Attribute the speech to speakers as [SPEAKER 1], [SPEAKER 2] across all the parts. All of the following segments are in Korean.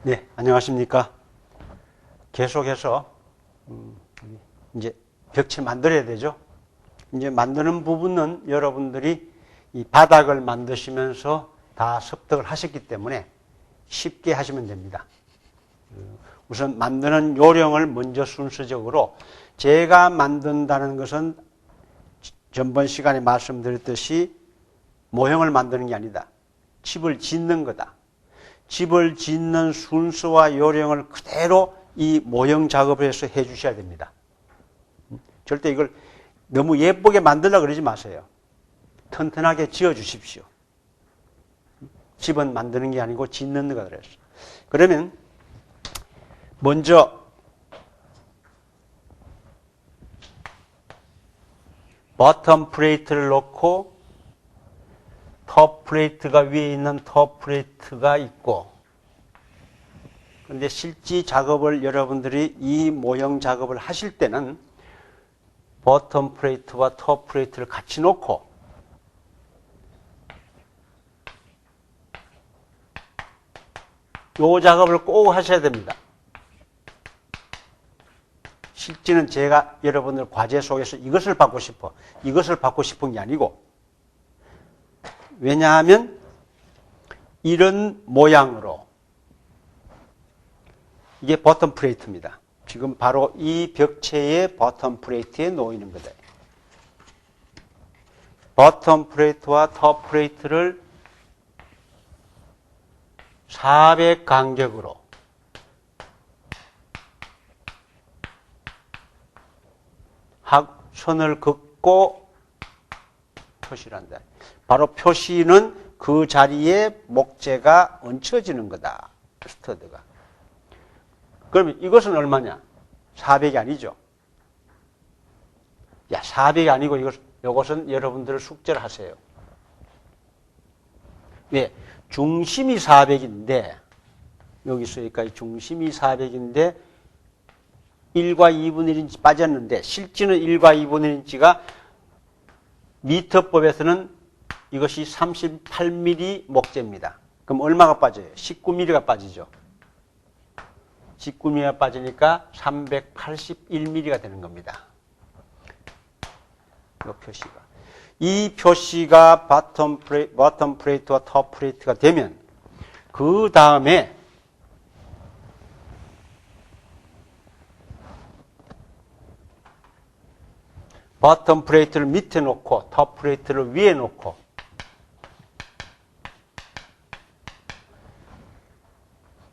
[SPEAKER 1] 네, 안녕하십니까. 계속해서 이제 벽체 만들어야 되죠. 이제 만드는 부분은 여러분들이 이 바닥을 만드시면서 다 습득을 하셨기 때문에 쉽게 하시면 됩니다. 우선 만드는 요령을 먼저 순서적으로, 제가 만든다는 것은 전번 시간에 말씀드렸듯이 모형을 만드는 게 아니다. 집을 짓는 거다. 집을 짓는 순서와 요령을 그대로 이 모형 작업을 해서 해 주셔야 됩니다. 절대 이걸 너무 예쁘게 만들려고 그러지 마세요. 튼튼하게 지어 주십시오. 집은 만드는 게 아니고 짓는 거다 그랬어. 그러면 먼저 버텀 플레이트를 놓고 톱 플레이트가 위에 있는 톱 플레이트가 있고, 그런데 실제 작업을 여러분들이 이 모형 작업을 하실 때는 버텀 플레이트와 톱 플레이트를 같이 놓고 이 작업을 꼭 하셔야 됩니다. 실제는 제가 여러분들 과제 속에서 이것을 받고 싶은 게 아니고, 왜냐하면 이런 모양으로 이게 버텀 플레이트입니다. 지금 바로 이 벽체의 버텀 플레이트에 놓이는 거다. 버텀 플레이트와 톱 플레이트를 400 간격으로 선을 긋고 표시를 한다. 바로 표시는 그 자리에 목재가 얹혀지는 거다. 스터드가. 그러면 이것은 얼마냐? 400이 아니죠. 야, 400이 아니고 이것은 여러분들 숙제를 하세요. 왜? 중심이 400인데, 여기서 여기까지 중심이 400인데 1과 2분의 1인치 빠졌는데, 실제는 1과 2분의 1인치가 미터법에서는 이것이 38mm 목재입니다. 그럼 얼마가 빠져요? 19mm가 빠지죠. 19mm가 빠지니까 381mm가 되는 겁니다. 이 표시가. 이 표시가 버텀 플레이트와 톱 플레이트가 되면, 그 다음에 버텀 플레이트를 밑에 놓고 톱 플레이트를 위에 놓고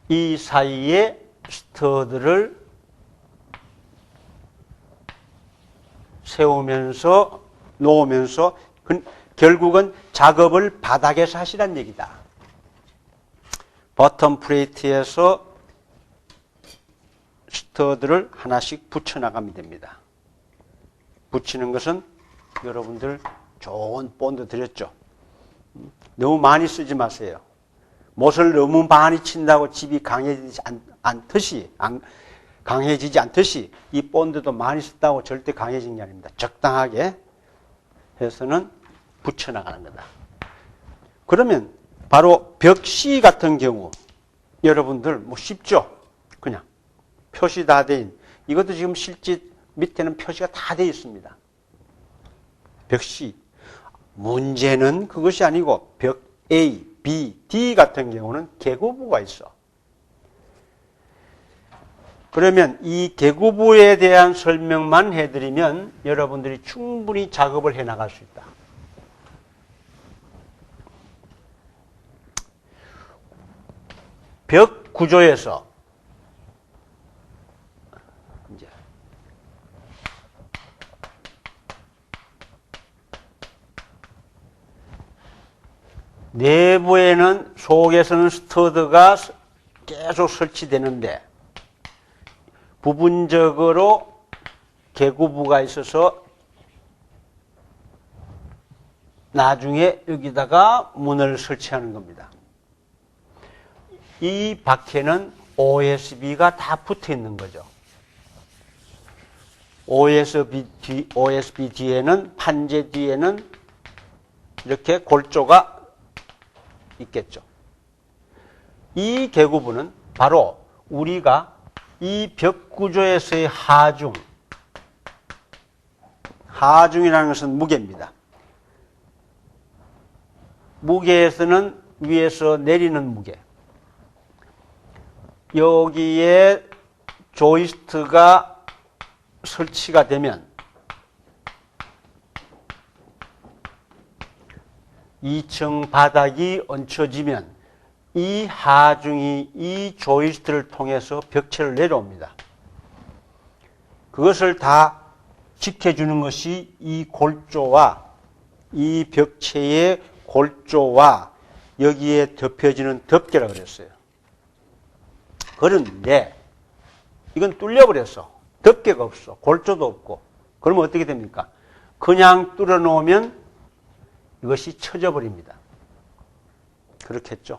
[SPEAKER 1] 이 사이에 스터드를 세우면서 놓으면서, 결국은 작업을 바닥에서 하시란 얘기다. 버텀 플레이트에서 스터드를 하나씩 붙여나가면 됩니다. 붙이는 것은 여러분들 좋은 본드 드렸죠. 너무 많이 쓰지 마세요. 못을 너무 많이 친다고 집이 강해지지 않듯이 이 본드도 많이 썼다고 절대 강해지는 게 아닙니다. 적당하게 해서는 붙여나가는 거다. 그러면 바로 벽시 같은 경우 여러분들 뭐 쉽죠? 그냥 표시 다 된, 이것도 지금 실제 밑에는 표시가 다 되어 있습니다. 벽시. 문제는 그것이 아니고 벽 A, B, D 같은 경우는 개구부가 있어. 그러면 이 개구부에 대한 설명만 해드리면 여러분들이 충분히 작업을 해나갈 수 있다. 벽 구조에서 이제 내부에는, 속에서는 스터드가 계속 설치되는데 부분적으로 개구부가 있어서 나중에 여기다가 문을 설치하는 겁니다. 이 밖에는 OSB가 다 붙어 있는 거죠. OSB 뒤에는, 판재 뒤에는 이렇게 골조가 있겠죠. 이 개구부는 바로 우리가 이 벽 구조에서의 하중이라는 것은 무게입니다. 무게에서는 위에서 내리는 무게. 여기에 조이스트가 설치가 되면 2층 바닥이 얹혀지면 이 하중이 이 조이스트를 통해서 벽체를 내려옵니다. 그것을 다 지켜주는 것이 이 골조와 이 벽체의 골조와 여기에 덮여지는 덮개라고 그랬어요. 그런데 이건 뚫려버렸어. 덮개가 없어. 골조도 없고. 그러면 어떻게 됩니까? 그냥 뚫어 놓으면 이것이 처져 버립니다. 그렇겠죠.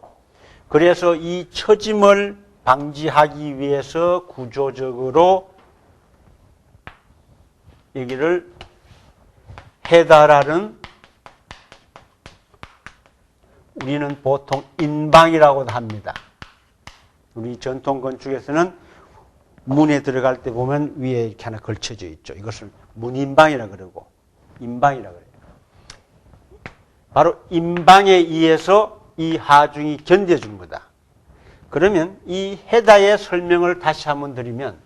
[SPEAKER 1] 그래서 이 처짐을 방지하기 위해서 구조적으로 여기를 해달하는 우리는 보통 인방이라고도 합니다. 우리 전통 건축에서는 문에 들어갈 때 보면 위에 이렇게 하나 걸쳐져 있죠. 이것을 문인방이라 그러고 인방이라 그래요. 바로 인방에 의해서 이 하중이 견뎌준 거다. 그러면 이 해다의 설명을 다시 한번 드리면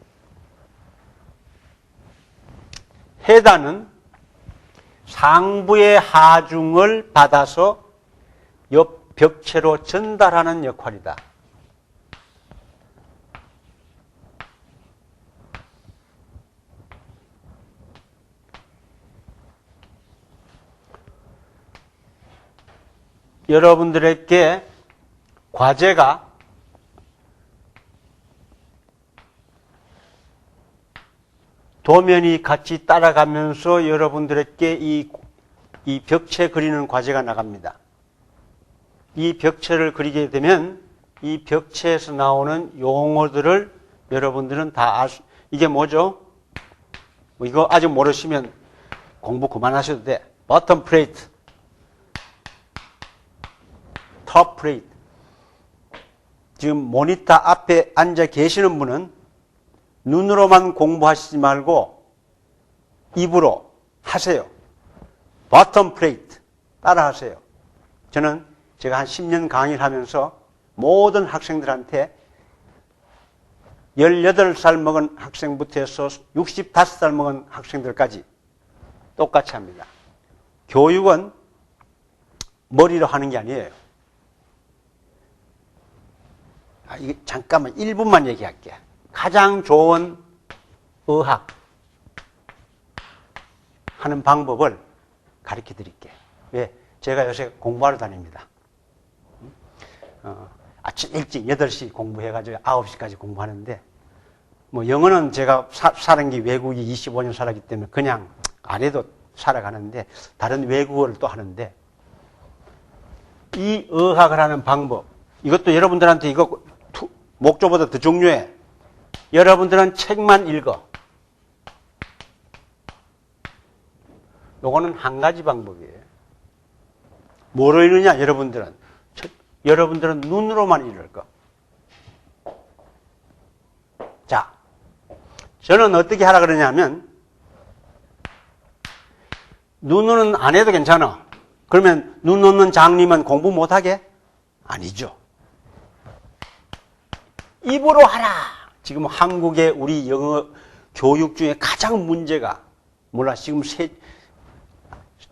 [SPEAKER 1] 해다는 상부의 하중을 받아서 옆 벽체로 전달하는 역할이다. 여러분들에게 과제가 도면이 같이 따라가면서 여러분들에게 이 벽체 그리는 과제가 나갑니다. 이 벽체를 그리게 되면 이 벽체에서 나오는 용어들을 여러분들은 다 이게 뭐죠? 이거 아직 모르시면 공부 그만하셔도 돼. 버텀 플레이트, 톱 플레이트. 지금 모니터 앞에 앉아 계시는 분은 눈으로만 공부하시지 말고 입으로 하세요. 버텀 플레이트 따라 하세요. 저는 제가 한 10년 강의를 하면서 모든 학생들한테 18살 먹은 학생부터 해서 65살 먹은 학생들까지 똑같이 합니다. 교육은 머리로 하는 게 아니에요. 이거 잠깐만 1분만 얘기할게. 가장 좋은 의학 하는 방법을 가르쳐 드릴게. 왜? 제가 요새 공부하러 다닙니다. 아침 일찍 8시 공부해가지고 9시까지 공부하는데, 뭐 영어는 제가 살은 게 외국에 25년 살았기 때문에 그냥 안 해도 살아가는데, 다른 외국어를 또 하는데, 이 의학을 하는 방법, 이것도 여러분들한테 이거 목조보다 더 중요해. 여러분들은 책만 읽어. 요거는 한 가지 방법이에요. 뭐로 읽느냐, 여러분들은 눈으로만 읽을 거. 자, 저는 어떻게 하라 그러냐면, 눈으로는 안 해도 괜찮아. 그러면 눈 없는 장님은 공부 못하게? 아니죠. 입으로 하라. 지금 한국의 우리 영어 교육 중에 가장 문제가, 몰라, 지금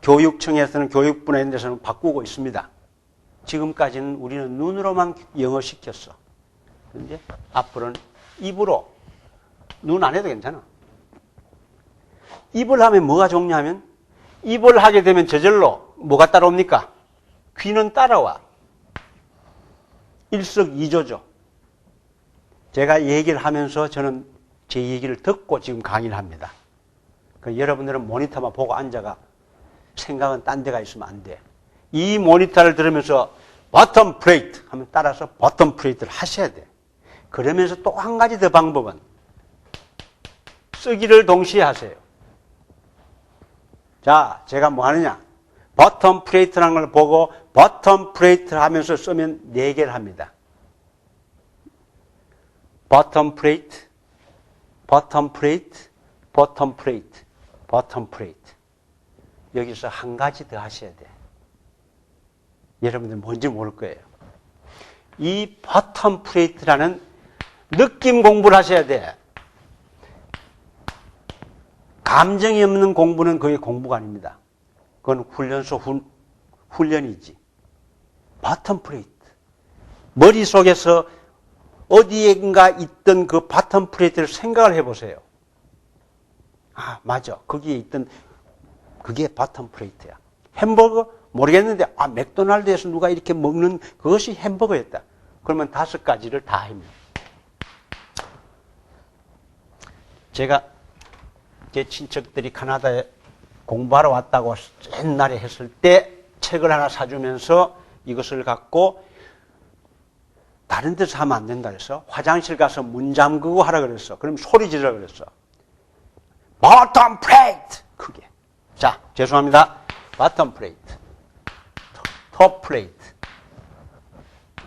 [SPEAKER 1] 교육청에서는 교육부나 이런 데서는 바꾸고 있습니다. 지금까지는 우리는 눈으로만 영어 시켰어. 그런데 앞으로는 입으로, 눈 안 해도 괜찮아. 입을 하면 뭐가 좋냐면, 입을 하게 되면 저절로 뭐가 따라옵니까? 귀는 따라와. 일석이조죠. 제가 얘기를 하면서 저는 제 얘기를 듣고 지금 강의를 합니다. 그러니까 여러분들은 모니터만 보고 앉아가 생각은 딴 데가 있으면 안 돼. 이 모니터를 들으면서 버텀 플레이트 하면 따라서 버텀 플레이트를 하셔야 돼. 그러면서 또 한 가지 더 방법은 쓰기를 동시에 하세요. 자, 제가 뭐 하느냐? 버텀 플레이트라는 걸 보고 버텀 플레이트를 하면서 쓰면 4개를 합니다. bottom plate, bottom plate, bottom plate, bottom plate. 여기서 한 가지 더 하셔야 돼. 여러분들 뭔지 모를 거예요. 이 bottom plate라는 느낌 공부를 하셔야 돼. 감정이 없는 공부는 거의 공부가 아닙니다. 그건 훈련소 훈련이지. bottom plate. 머릿속에서 어디엔가 있던 그 bottom plate를 생각을 해보세요. 아, 맞아. 거기에 있던 그게 bottom plate야. 햄버거? 모르겠는데, 아, 맥도날드에서 누가 이렇게 먹는 그것이 햄버거였다. 그러면 5가지를 다 합니다. 제가 제 친척들이 캐나다에 공부하러 왔다고 옛날에 했을 때 책을 하나 사주면서 이것을 갖고 다른 데서 하면 안 된다 그래서 화장실 가서 문 잠그고 하라 그랬어. 그럼 소리 지르라 그랬어. bottom plate! 크게. 자, 죄송합니다. bottom plate. top plate.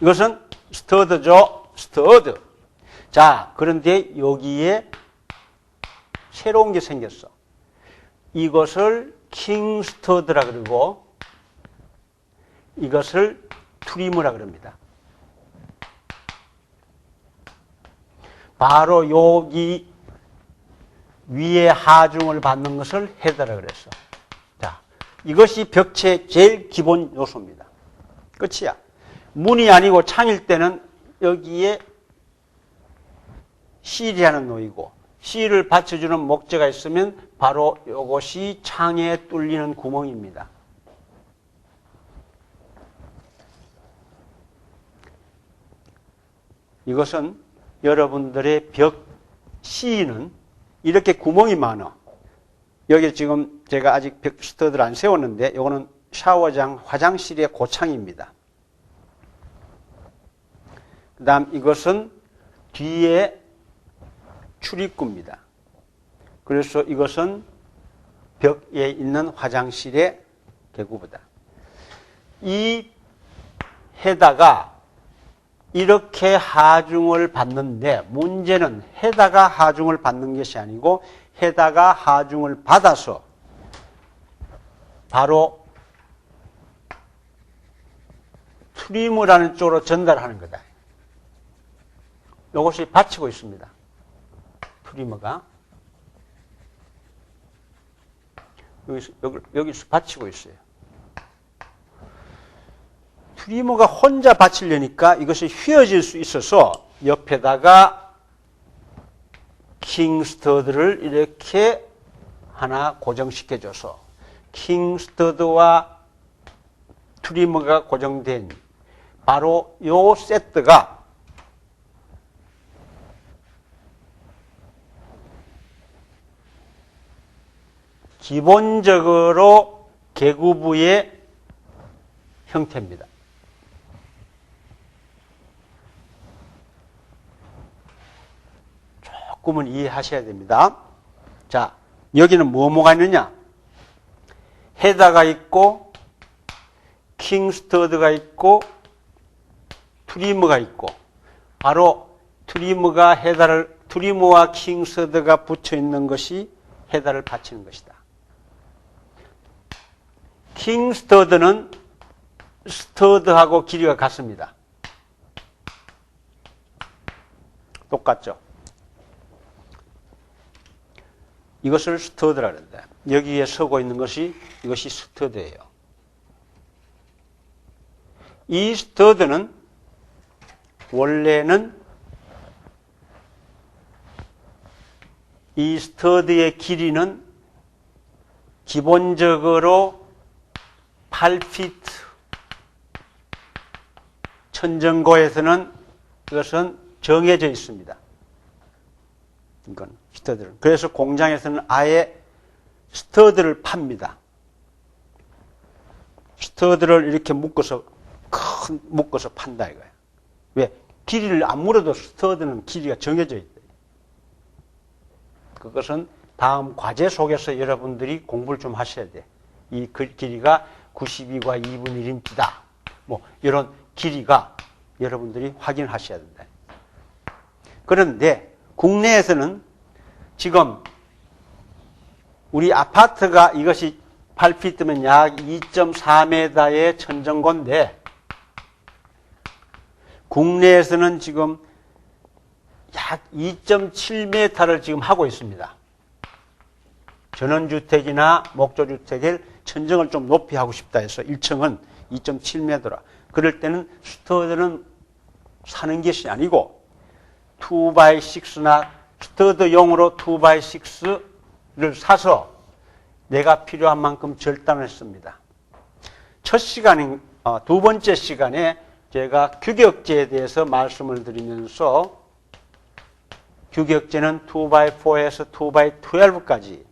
[SPEAKER 1] 이것은 스터드죠. 스터드. 자, 그런데 여기에 새로운 게 생겼어. 이것을 킹 스터드라 그러고 이것을 트리머라 그럽니다. 바로 여기 위에 하중을 받는 것을 헤더라 그랬어. 자, 이것이 벽체의 제일 기본 요소입니다. 끝이야. 문이 아니고 창일 때는 여기에 실이라는 놓이고 실을 받쳐주는 목재가 있으면 바로 이것이 창에 뚫리는 구멍입니다. 이것은 여러분들의 벽 시는 이렇게 구멍이 많아. 여기 지금 제가 아직 벽 스터드를 안 세웠는데 이거는 샤워장, 화장실의 고창입니다. 그 다음 이것은 뒤에 출입구입니다. 그래서 이것은 벽에 있는 화장실의 개구부다. 이 헤다가 이렇게 하중을 받는데 문제는 헤다가 하중을 받는 것이 아니고 헤다가 하중을 받아서 바로 트리머라는 쪽으로 전달하는 거다. 이것이 받치고 있습니다. 트리머가 여기서 받치고 있어요. 트리머가 혼자 받치려니까 이것이 휘어질 수 있어서 옆에다가 킹스터드를 이렇게 하나 고정시켜줘서 킹스터드와 트리머가 고정된 바로 요 세트가 기본적으로 개구부의 형태입니다. 조금은 이해하셔야 됩니다. 자, 여기는 뭐가 있느냐? 헤다가 있고 킹스터드가 있고 트리머가 있고 바로 트리머와 킹스터드가 붙여 있는 것이 헤다를 받치는 것이다. 킹스터드는 스터드하고 길이가 같습니다. 똑같죠? 이것을 스터드라 그런다. 여기에 서고 있는 것이 이것이 스터드예요. 이 스터드는 원래는 이 스터드의 길이는 기본적으로 8피트, 천정고에서는 이것은 정해져 있습니다. 이건 스터드를. 그래서 공장에서는 아예 스터드를 팝니다. 스터드를 이렇게 묶어서 판다 이거예요. 왜? 길이를 안 물어도 스터드는 길이가 정해져 있다. 그것은 다음 과제 속에서 여러분들이 공부를 좀 하셔야 돼. 이 길이가 92과 2분의 1인치다. 뭐 이런 길이가 여러분들이 확인하셔야 된다. 그런데 국내에서는 지금 우리 아파트가 이것이 8피트면 약 2.4m의 천정고인데 국내에서는 지금 약 2.7m를 지금 하고 있습니다. 전원주택이나 목조주택을 천정을 좀 높이 하고 싶다 해서 1층은 2.7m라. 그럴 때는 스터드는 사는 것이 아니고 2x6나 스터드용으로 2x6를 사서 내가 필요한 만큼 절단을 했습니다. 첫 시간인, 두 번째 시간에 제가 규격제에 대해서 말씀을 드리면서 규격제는 2x4에서 2x12까지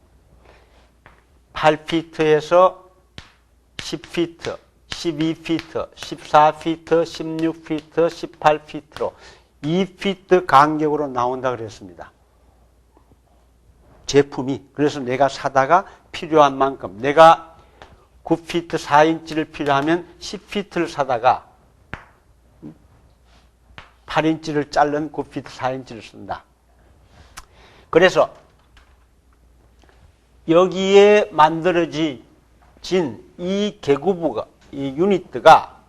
[SPEAKER 1] 8피트에서 10피트, 12피트, 14피트, 16피트, 18피트로 2피트 간격으로 나온다 그랬습니다. 제품이. 그래서 내가 사다가 필요한 만큼 내가 9피트 4인치를 필요하면 10피트를 사다가 8인치를 자른 9피트 4인치를 쓴다. 그래서 여기에 만들어진 이 계구부가, 이 유니트가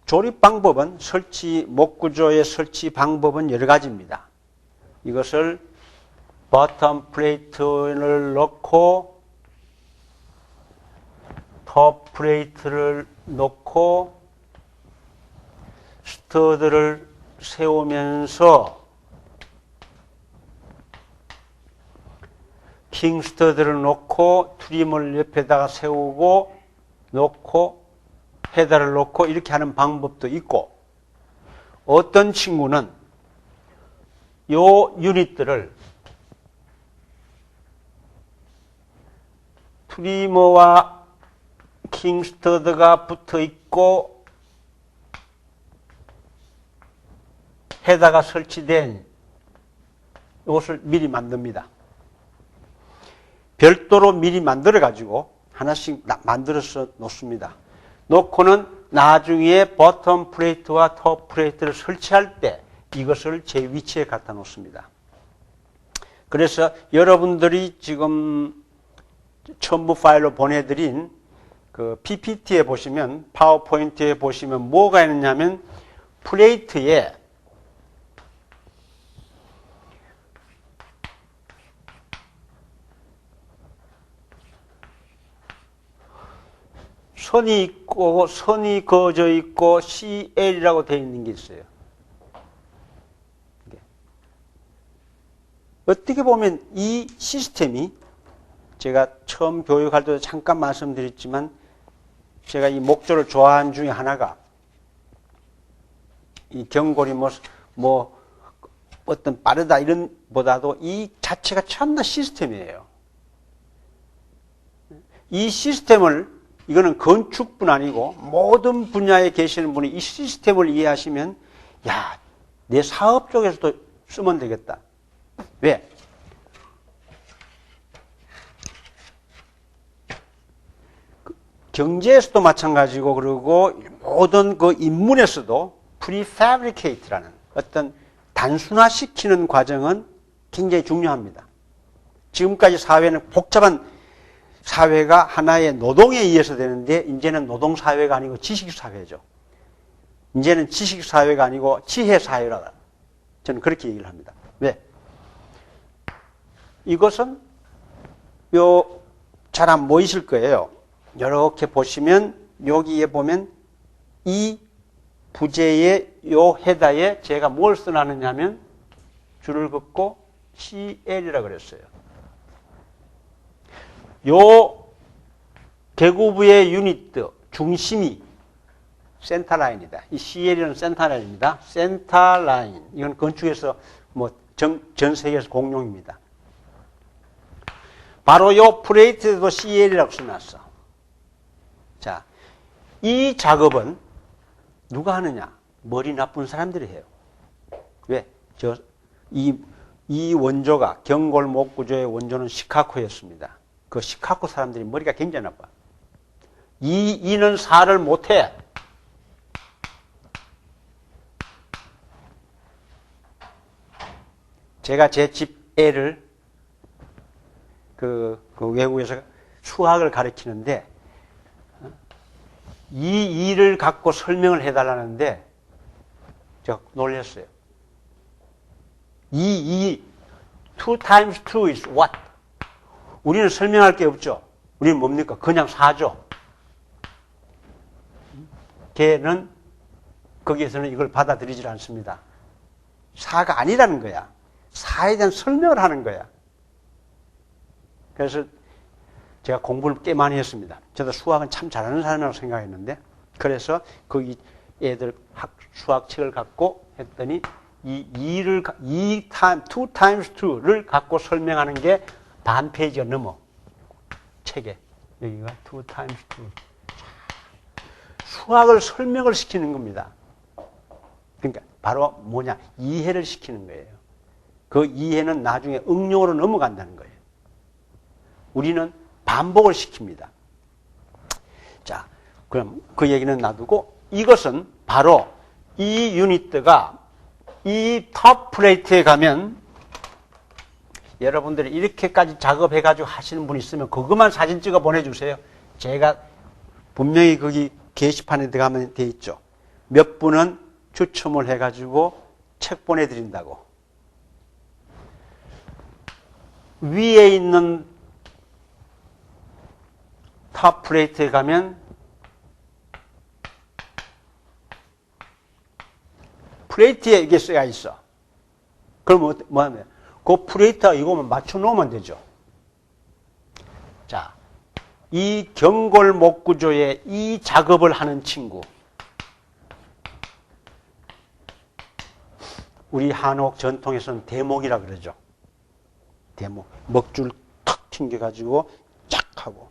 [SPEAKER 1] 조립 방법은 목구조의 설치 방법은 여러 가지입니다. 이것을 버텀 플레이트를 넣고 톱 플레이트를 넣고 스터드를 세우면서 킹 스터드를 놓고 트림을 옆에다가 세우고 놓고 헤더를 놓고 이렇게 하는 방법도 있고, 어떤 친구는 요 유닛들을 트리머와 킹 스터드가 붙어 있고 헤더가 설치된 이것을 미리 만듭니다. 별도로 미리 만들어 가지고 하나씩 만들어서 놓습니다. 놓고는 나중에 버텀 플레이트와 톱 플레이트를 설치할 때 이것을 제 위치에 갖다 놓습니다. 그래서 여러분들이 지금 첨부 파일로 보내드린 그 PPT에 보시면, 파워포인트에 보시면 뭐가 있느냐면 플레이트에 선이 있고 선이 그어져 있고 CL이라고 되어 있는 게 있어요. 어떻게 보면 이 시스템이 제가 처음 교육할 때도 잠깐 말씀드렸지만 제가 이 목조를 좋아하는 중에 하나가 이 경골이 뭐 어떤 빠르다 이런 보다도 이 자체가 참나 시스템이에요. 이 시스템을 이거는 건축뿐 아니고 모든 분야에 계시는 분이 이 시스템을 이해하시면 야, 내 사업 쪽에서도 쓰면 되겠다. 왜? 경제에서도 마찬가지고 그리고 모든 그 인문에서도 prefabricate라는 어떤 단순화시키는 과정은 굉장히 중요합니다. 지금까지 사회는 복잡한 사회가 하나의 노동에 의해서 되는데 이제는 노동사회가 아니고 지식사회죠. 이제는 지식사회가 아니고 지혜사회라 저는 그렇게 얘기를 합니다. 왜? 이것은 잘 안 보이실 거예요. 이렇게 보시면 여기에 보면 이 부재의 요 헤더에 제가 뭘 써놨느냐면 줄을 긋고 CL이라 그랬어요. 요 계구부의 유닛 중심이 센터라인이다. 이 CL은 센터라인입니다. 센터라인. 이건 건축에서 전 세계에서 공용입니다. 바로 요 플레이트에도 CL이라고 써놨어. 자, 이 작업은 누가 하느냐? 머리 나쁜 사람들이 해요. 왜? 이 원조가 경골 목구조의 원조는 시카고였습니다. 그 시카고 사람들이 머리가 굉장히 나빠. 이는 4를 못해. 제가 제 집 애를 그 외국에서 수학을 가르치는데 이 일을 갖고 설명을 해달라는데 제가 놀랐어요. 2 times 2 is what? 우리는 설명할 게 없죠. 우리는 뭡니까? 그냥 4죠. 걔는 거기에서는 이걸 받아들이질 않습니다. 4가 아니라는 거야. 4에 대한 설명을 하는 거야. 그래서 제가 공부를 꽤 많이 했습니다. 저도 수학은 참 잘하는 사람이라고 생각했는데, 그래서 거기 애들 수학책을 갖고 했더니 이 times 2를 갖고 설명하는 게 반 페이지가 넘어. 책에. 여기가 2 times 2. 수학을 설명을 시키는 겁니다. 그러니까 바로 뭐냐? 이해를 시키는 거예요. 그 이해는 나중에 응용으로 넘어간다는 거예요. 우리는 반복을 시킵니다. 자, 그럼 그 얘기는 놔두고 이것은 바로 이 유니트가 이 톱 플레이트에 가면 여러분들이 이렇게까지 작업해가지고 하시는 분 있으면 그것만 사진 찍어 보내주세요. 제가 분명히 거기 게시판에 들어가면 돼 있죠. 몇 분은 추첨을 해가지고 책 보내드린다고. 위에 있는 탑 플레이트에 가면 플레이트에 이게 쓰여 있어. 그럼 뭐 하면 그 플레이트와 이거만 맞춰 놓으면 되죠. 자, 이 경골목 구조의 이 작업을 하는 친구. 우리 한옥 전통에서는 대목이라 그러죠. 대목. 먹줄 탁 튕겨가지고 쫙 하고.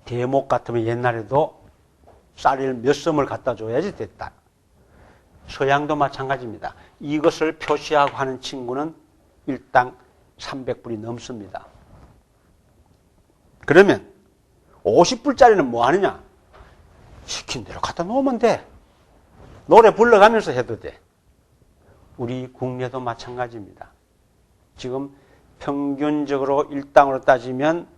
[SPEAKER 1] 대목 같으면 옛날에도 쌀을 몇 섬을 갖다 줘야지 됐다. 서양도 마찬가지입니다. 이것을 표시하고 하는 친구는 일당 300불이 넘습니다. 그러면 50불짜리는 뭐 하느냐? 시킨 대로 갖다 놓으면 돼. 노래 불러가면서 해도 돼. 우리 국내도 마찬가지입니다. 지금 평균적으로 일당으로 따지면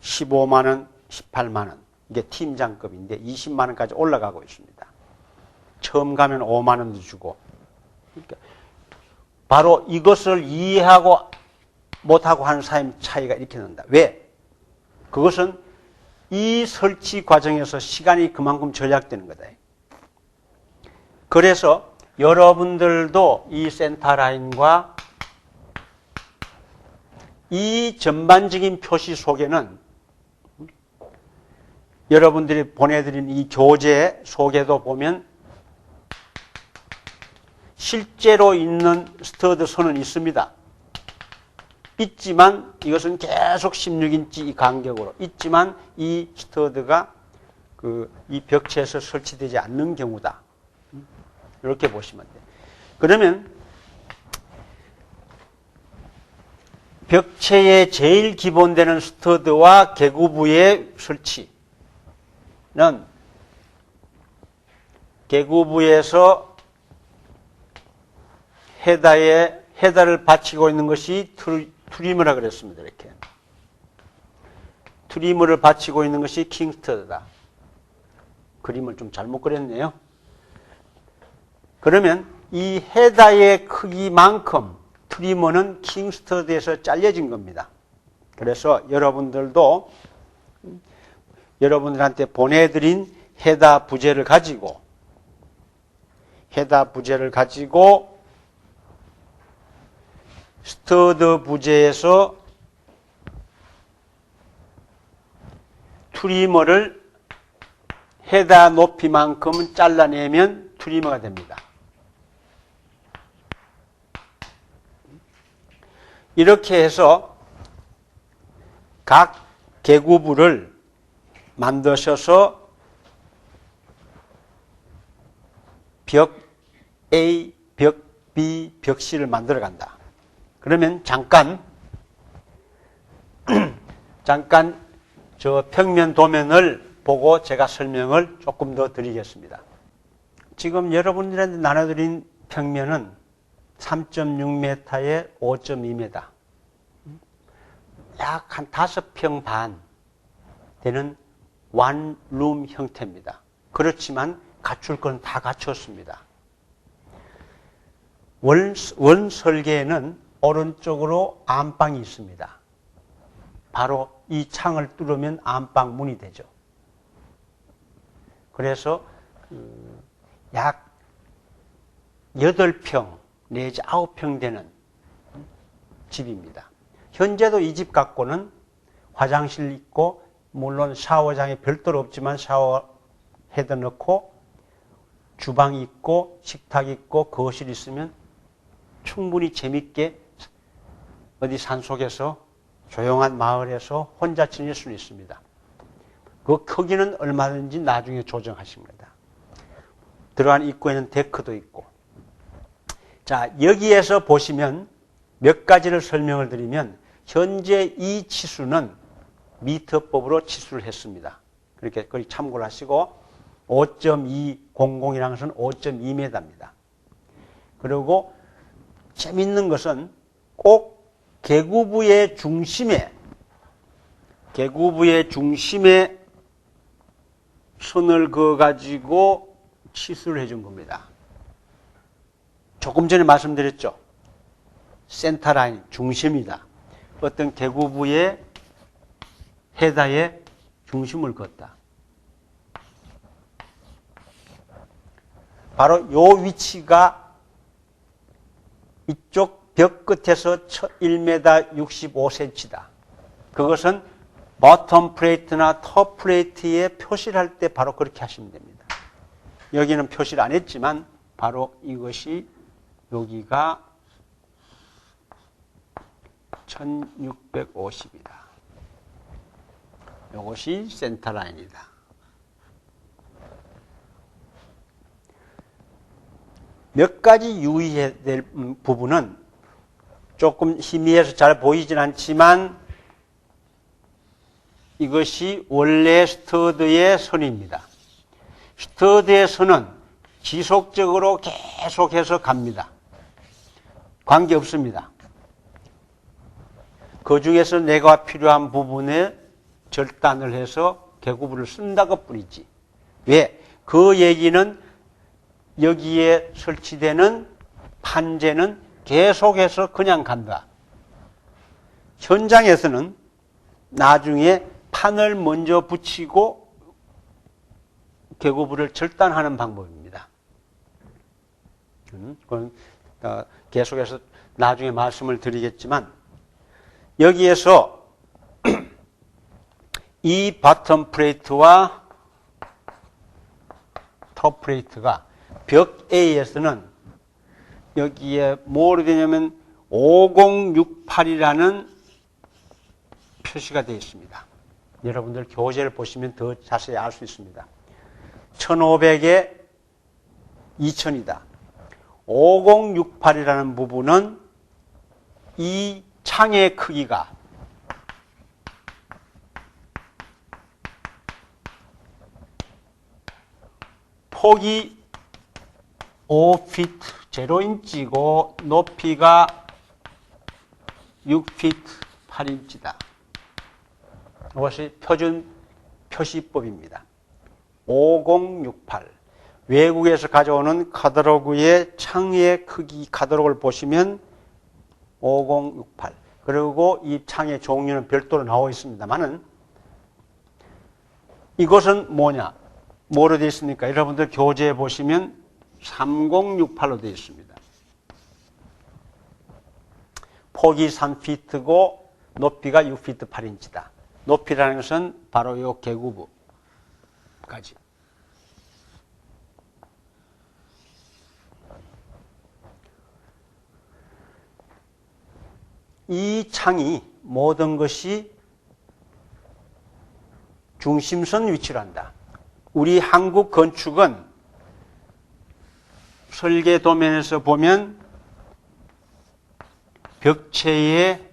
[SPEAKER 1] 15만 원, 18만 원. 이게 팀장급인데 20만 원까지 올라가고 있습니다. 처음 가면 5만 원도 주고. 그러니까 바로 이것을 이해하고 못하고 하는 사람의 차이가 이렇게 난다. 왜? 그것은 이 설치 과정에서 시간이 그만큼 절약되는 거다. 그래서 여러분들도 이 센터라인과 이 전반적인 표시 속에는 여러분들이 보내드린 이 교재 속에도 보면 실제로 있는 스터드 선은 있습니다. 있지만 이것은 계속 16인치 이 간격으로 있지만 이 스터드가 이 벽체에서 설치되지 않는 경우다. 이렇게 보시면 돼요. 그러면 벽체의 제일 기본되는 스터드와 개구부의 설치는 개구부에서 헤다를 받치고 있는 것이 트리머라 그랬습니다. 이렇게. 트리머를 받치고 있는 것이 킹스터드다. 그림을 좀 잘못 그렸네요. 그러면 이 헤다의 크기만큼 트리머는 킹스터드에서 잘려진 겁니다. 그래서 여러분들도 여러분들한테 보내드린 헤다 부재를 가지고 스터드 부재에서 트리머를 헤다 높이만큼 잘라내면 트리머가 됩니다. 이렇게 해서 각 개구부를 만드셔서 벽 A, 벽 B, 벽 C를 만들어 간다. 그러면 잠깐 저 평면 도면을 보고 제가 설명을 조금 더 드리겠습니다. 지금 여러분들한테 나눠드린 평면은 3.6m에 5.2m. 약 한 5평 반 되는 원룸 형태입니다. 그렇지만 갖출 건 다 갖췄습니다. 원 설계에는 오른쪽으로 안방이 있습니다. 바로 이 창을 뚫으면 안방 문이 되죠. 그래서 약 8평 내지 9평 되는 집입니다. 현재도 이 집 갖고는 화장실 있고 물론 샤워장이 별도로 없지만 샤워 헤드 넣고 주방 있고 식탁 있고 거실 있으면 충분히 재밌게 어디 산속에서 조용한 마을에서 혼자 지낼 수는 있습니다. 그 크기는 얼마든지 나중에 조정하십니다. 들어간 입구에는 데크도 있고. 자, 여기에서 보시면 몇 가지를 설명을 드리면 현재 이 치수는 미터법으로 치수를 했습니다. 그렇게 거기 참고를 하시고 5.200이라는 것은 5.2m입니다. 그리고 재밌는 것은 꼭 계구부의 중심에 선을 그어가지고 치수를 해준 겁니다. 조금 전에 말씀드렸죠. 센터라인, 중심이다. 어떤 계구부의 헤다에 중심을 그었다. 바로 요 위치가 이쪽 벽 끝에서 1m 65cm다. 그것은 버텀 플레이트나 톱 플레이트에 표시를 할 때 바로 그렇게 하시면 됩니다. 여기는 표시를 안 했지만 바로 이것이 여기가 1650이다. 이것이 센터라인이다. 몇 가지 유의해야 될 부분은 조금 희미해서 잘 보이진 않지만 이것이 원래 스터드의 선입니다. 스터드의 선은 지속적으로 계속해서 갑니다. 관계없습니다. 그 중에서 내가 필요한 부분에 절단을 해서 계구부를 쓴다고 뿐이지. 왜? 그 얘기는 여기에 설치되는 판재는 계속해서 그냥 간다. 현장에서는 나중에 판을 먼저 붙이고 계구부를 절단하는 방법입니다. 그건 계속해서 나중에 말씀을 드리겠지만 여기에서 이 바텀 플레이트와 톱 플레이트가 벽 A에서는 여기에 뭐로 되냐면 5068이라는 표시가 되어 있습니다. 여러분들 교재를 보시면 더 자세히 알 수 있습니다. 1500에 2000이다. 5068이라는 부분은 이 창의 크기가 폭이 5피트 0인치고 높이가 6피트 8인치다. 이것이 표준 표시법입니다. 5068. 외국에서 가져오는 카탈로그의 창의 크기 카탈로그를 보시면 5068. 그리고 이 창의 종류는 별도로 나와 있습니다만은 이것은 뭐냐? 뭐로 되어 있습니까? 여러분들 교재에 보시면 3068로 되어 있습니다. 폭이 3피트고 높이가 6피트 8인치다. 높이라는 것은 바로 이 계구부까지. 이 창이 모든 것이 중심선 위치를 한다. 우리 한국 건축은 설계 도면에서 보면 벽체에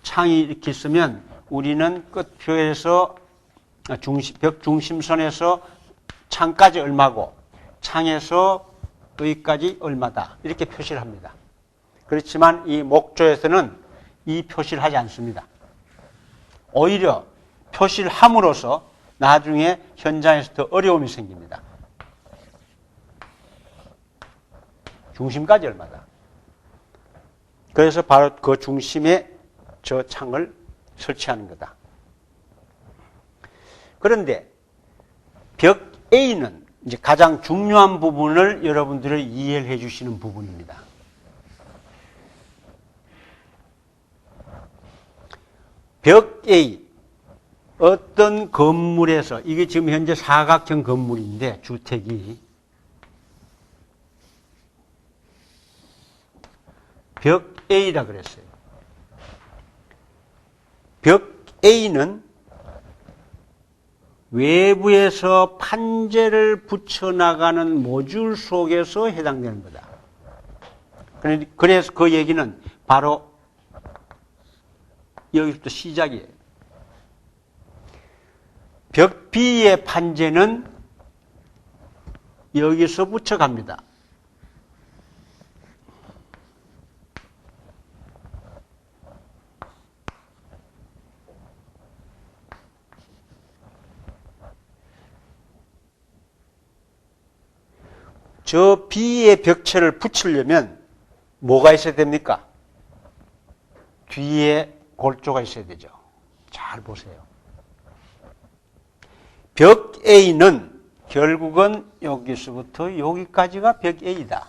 [SPEAKER 1] 창이 이렇게 있으면 우리는 끝표에서 벽 중심선에서 창까지 얼마고 창에서 여기까지 얼마다 이렇게 표시를 합니다. 그렇지만 이 목조에서는 이 표시를 하지 않습니다. 오히려 표시를 함으로써 나중에 현장에서 더 어려움이 생깁니다. 중심까지 얼마다. 그래서 바로 그 중심에 저 창을 설치하는 거다. 그런데 벽 A는 이제 가장 중요한 부분을 여러분들을 이해를 해 주시는 부분입니다. 벽 A, 어떤 건물에서, 이게 지금 현재 사각형 건물인데, 주택이. 벽 A라 그랬어요. 벽 A는 외부에서 판재를 붙여나가는 모듈 속에서 해당되는 거다. 그래서 그 얘기는 바로 여기부터 시작이에요. 벽 B의 판재는 여기서 붙여갑니다. 저 B의 벽체를 붙이려면 뭐가 있어야 됩니까? 뒤에 골조가 있어야 되죠. 잘 보세요. 벽 A는 결국은 여기서부터 여기까지가 벽 A다.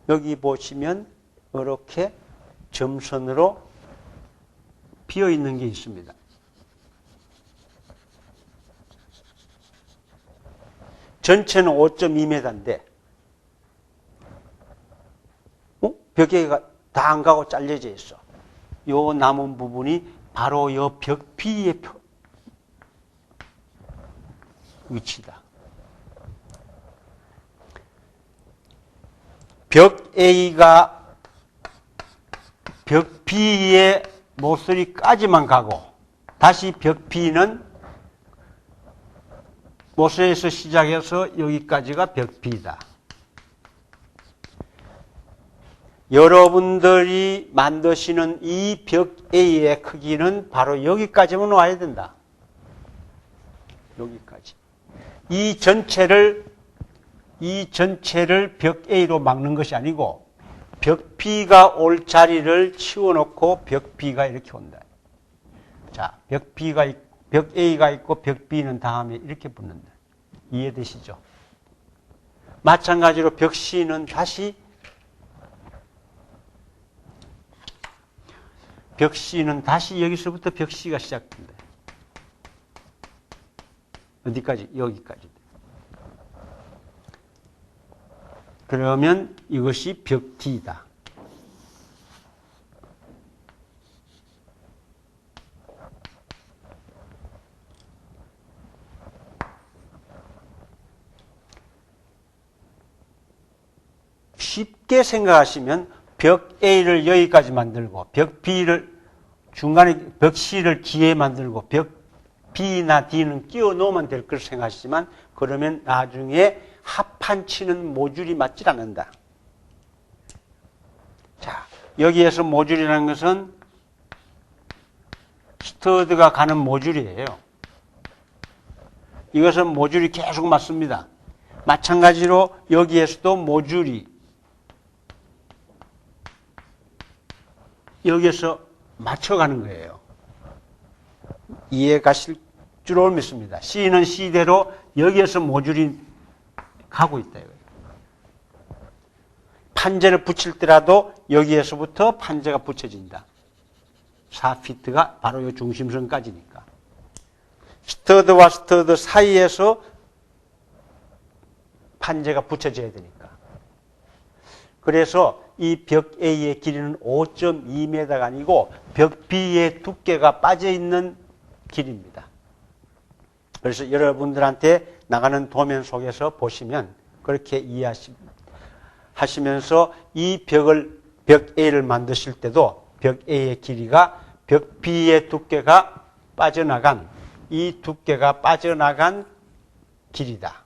[SPEAKER 1] 여기 보시면 이렇게 점선으로 비어 있는 게 있습니다. 전체는 5.2m인데 벽 A가 다 안 가고 잘려져 있어. 요 남은 부분이 바로 요 벽 B의 위치다. 벽 A가 벽 B의 모서리까지만 가고 다시 벽 B는 모서리에서 시작해서 여기까지가 벽 B다. 여러분들이 만드시는 이 벽 A의 크기는 바로 여기까지만 와야 된다. 여기까지. 이 전체를 벽 A로 막는 것이 아니고 벽 B가 올 자리를 치워놓고 벽 B가 이렇게 온다. 자, 벽 A가 있고 벽 B는 다음에 이렇게 붙는다. 이해되시죠? 마찬가지로 벽 C는 다시 여기서부터 벽 C가 시작된다. 어디까지? 여기까지. 그러면 이것이 벽 D다. 쉽게 생각하시면 벽 A를 여기까지 만들고 벽 B를 중간에 벽 C를 뒤에 만들고 벽 B나 D는 끼워 넣으면 될 걸 생각하시지만 그러면 나중에 합판 치는 모듈이 맞질 않는다. 자, 여기에서 모듈이라는 것은 스터드가 가는 모듈이에요. 이것은 모듈이 계속 맞습니다. 마찬가지로 여기에서도 모듈이 여기에서 맞춰가는 거예요. 이해 가실 줄 믿습니다. C는 C대로 여기에서 모듈이 가고 있다. 판재를 붙일 때라도 여기에서부터 판재가 붙여진다. 4피트가 바로 이 중심선까지니까. 스터드와 스터드 사이에서 판재가 붙여져야 되니까. 그래서 이 벽 A의 길이는 5.2m가 아니고 벽 B의 두께가 빠져있는 길입니다. 그래서 여러분들한테 나가는 도면 속에서 보시면 그렇게 이해하시면서 이 벽 A를 만드실 때도 벽 A의 길이가 벽피의 두께가 빠져나간, 이 두께가 빠져나간 길이다.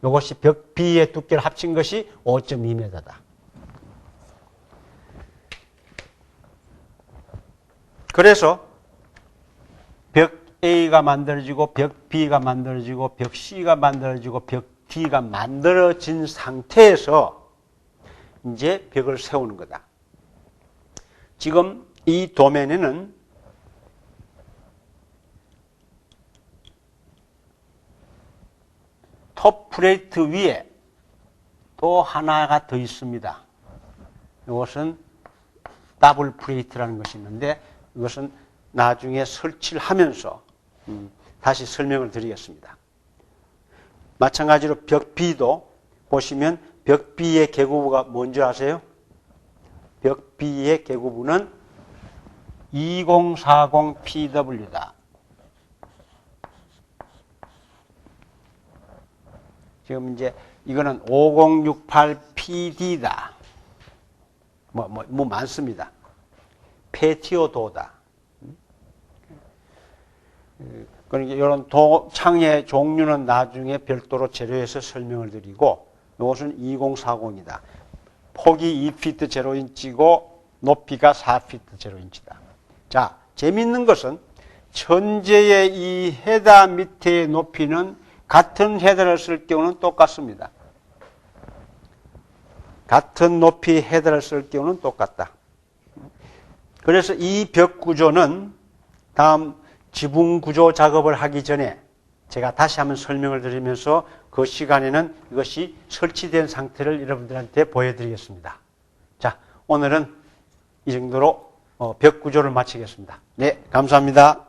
[SPEAKER 1] 이것이 벽피의 두께를 합친 것이 5.2m다. 그래서 벽 A가 만들어지고 벽 B가 만들어지고 벽 C가 만들어지고 벽 D가 만들어진 상태에서 이제 벽을 세우는 거다. 지금 이 도면에는 톱 플레이트 위에 또 하나가 더 있습니다. 이것은 더블 플레이트라는 것이 있는데 이것은 나중에 설치를 하면서 다시 설명을 드리겠습니다. 마찬가지로 벽 B도 보시면 벽 B의 계고부가 뭔지 아세요? 벽 B의 계고부는 2040PW다. 지금 이제 이거는 5068PD다. 뭐 많습니다. 페티오도다. 그러니까 이런 창의 종류는 나중에 별도로 재료해서 설명을 드리고, 이것은 2040이다. 폭이 2피트 0인치고 높이가 4피트 0인치다. 자, 재밌는 것은 천재의 이 헤더 밑의 높이는 같은 헤더를 쓸 경우는 똑같습니다. 같은 높이 헤더를 쓸 경우는 똑같다. 그래서 이 벽 구조는 다음 지붕 구조 작업을 하기 전에 제가 다시 한번 설명을 드리면서 그 시간에는 이것이 설치된 상태를 여러분들한테 보여드리겠습니다. 자, 오늘은 이 정도로 벽 구조를 마치겠습니다. 네, 감사합니다.